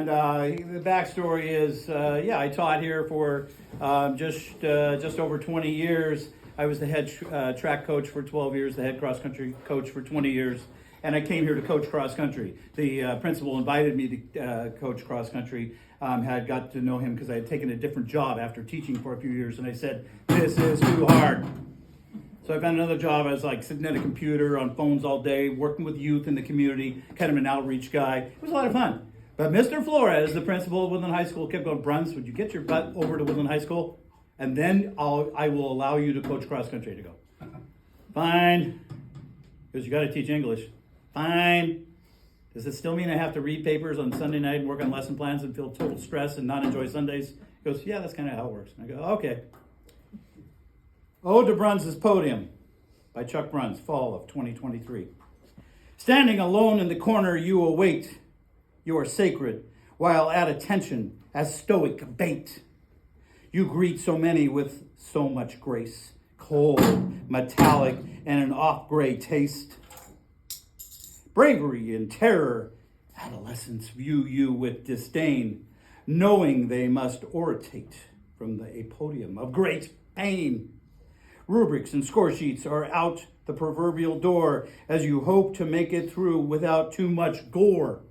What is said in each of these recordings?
And the backstory is, I taught here for just over 20 years. I was the head track coach for 12 years, the head cross country coach for 20 years, and I came here to coach cross country. The principal invited me to coach cross country. Had got to know him because I had taken a different job after teaching for a few years, and I said, "This is too hard." So I found another job. I was like sitting at a computer on phones all day, working with youth in the community, kind of an outreach guy. It was a lot of fun. But Mr. Flores, the principal of Woodland High School, kept going, "Bruns, would you get your butt over to Woodland High School? And then I will allow you to coach cross country." To go. Fine. Because you got to teach English. Fine. Does it still mean I have to read papers on Sunday night and work on lesson plans and feel total stress and not enjoy Sundays? He goes, "Yeah, that's kind of how it works." And I go, "Okay." Ode to Bruns' Podium by Chuck Bruns, fall of 2023. Standing alone in the corner, you await. You are sacred, while at attention as stoic bait. You greet so many with so much grace, cold, metallic, and an off-gray taste. Bravery and terror, adolescents view you with disdain, knowing they must oratate from a podium of great pain. Rubrics and score sheets are out the proverbial door as you hope to make it through without too much gore.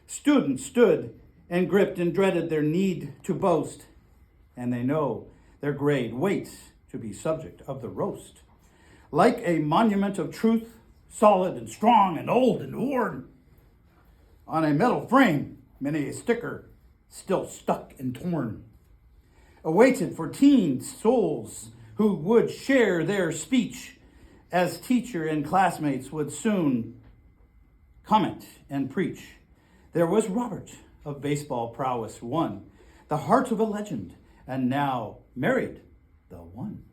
Students stood and gripped and dreaded their need to boast, and they know their grade waits to be subject of the roast. Like a monument of truth, solid and strong and old and worn, on a metal frame, many a sticker still stuck and torn. Awaited for teen souls who would share their speech, as teacher and classmates would soon comment and preach. There was Robert of baseball prowess won, the heart of a legend, and now married the one.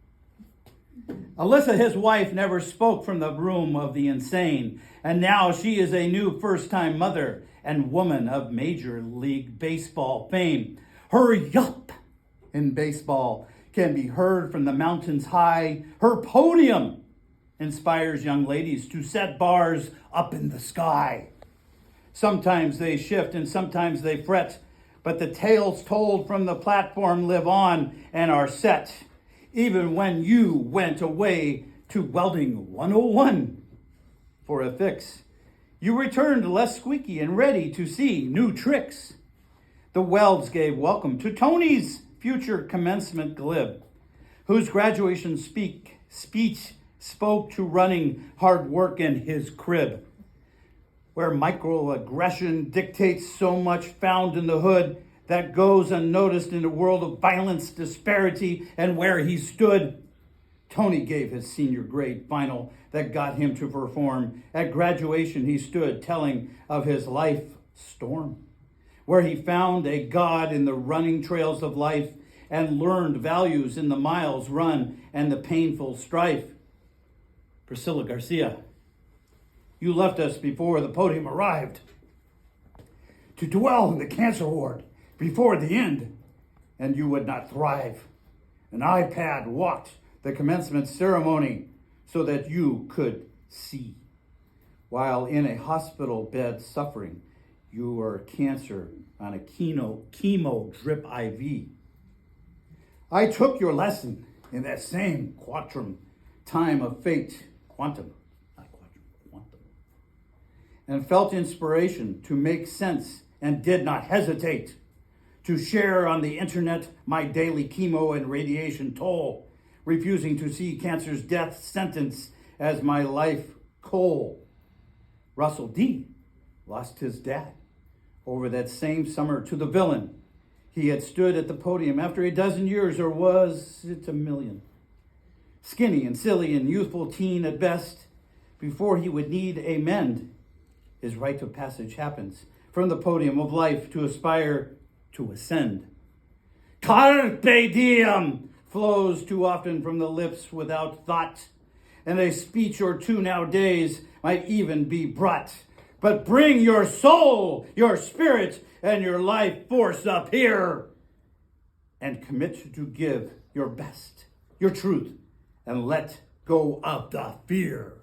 Alyssa, his wife, never spoke from the room of the insane, and now she is a new first-time mother and woman of Major League Baseball fame. Her yup in baseball can be heard from the mountains high. Her podium inspires young ladies to set bars up in the sky. Sometimes they shift and sometimes they fret, but the tales told from the platform live on and are set. Even when you went away to Welding 101 for a fix, you returned less squeaky and ready to see new tricks. The Welds gave welcome to Tony's future commencement glib, whose graduation speech spoke to running hard work in his crib, where microaggression dictates so much found in the hood that goes unnoticed in a world of violence, disparity, and where he stood. Tony gave his senior grade final that got him to perform. At graduation, he stood telling of his life storm, where he found a God in the running trails of life and learned values in the miles run and the painful strife. Priscilla Garcia, you left us before the podium arrived to dwell in the cancer ward before the end, and you would not thrive. An iPad walked the commencement ceremony so that you could see. While in a hospital bed suffering, you were cancer on a chemo drip IV. I took your lesson in that same quantum time of fate, quantum, and felt inspiration to make sense and did not hesitate to share on the internet my daily chemo and radiation toll, refusing to see cancer's death sentence as my life coal. Russell D. lost his dad over that same summer to the villain. He had stood at the podium after a dozen years, or was it a million? Skinny and silly and youthful teen at best, before he would need a mend. His rite of passage happens from the podium of life to aspire to ascend. Carpe diem flows too often from the lips without thought, and a speech or two nowadays might even be brought. But bring your soul, your spirit, and your life force up here, and commit to give your best, your truth, and let go of the fear.